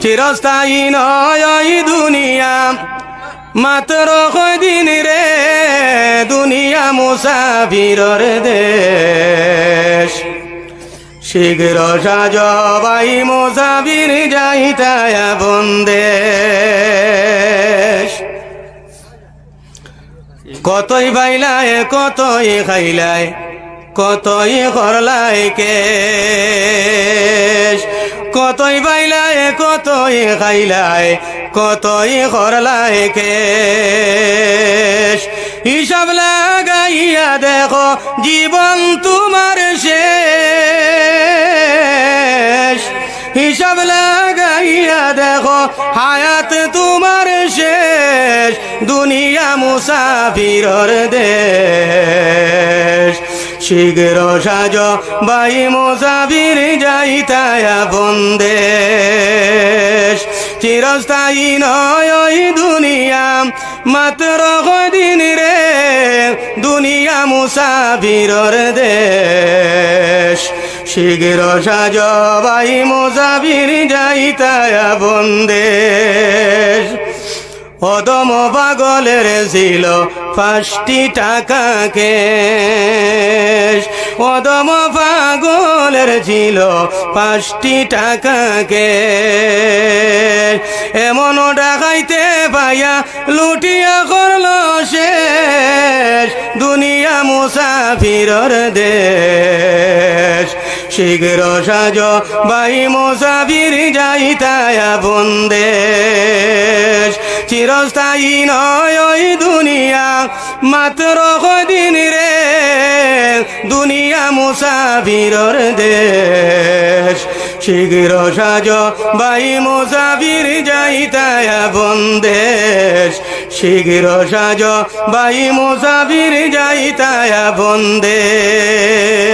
চিরস্থায়ী নয় ওই দুনিয়া মাত্র কয়দিন রে দুনিয়া মুসাফিরর দেশ শীঘ্র সাজ ভাই মুসাফির যাইতায় বন্দেশ কতই বাইলায় কতই খাইলায় কতই করলায় কেশ কতই বাইলায় কতই খাইলায় কতই করলায় কেশ হিসাব লাগাইয়া দেখো জীবন তোমার শেষ হিসাব লাগাইয়া দেখো হায়াত তোমার শেষ দুনিয়া মুসাফিরর দেশ শীঘ্র সাজ ভাই মুসাফির যাইতায় বন্দেশ চিরস্থায়ী নয় ওই দুনিয়া মাত্র কদিন রে দুনিয়া মুসাফিরর দেশ শীঘ্র সাজ ভাই মুসাফির যাইতায় বন্দেশ অদম পাগলের ছিল 5টি টাকা কেশ অদম পাগলের ছিল 5টি টাকা কেশ এমন ডাকাইতে পাইয়া লুটিয়া করল শেষ দুনিয়া মুসাফিরর দেশ শীঘ্র সাজ ভাই মুসাফির যাইতায় বন্দেশ চিরস্থায়ী নয় ওই দুনিয়া মাত্র কদিন রে দুনিয়া মুসাফিরর দেশ শীঘ্র সাজ ভাই মুসাফির যাইতায় বন্দেশ শীঘ্র সাজ ভাই মুসাফির যাইতায় বন্দেশ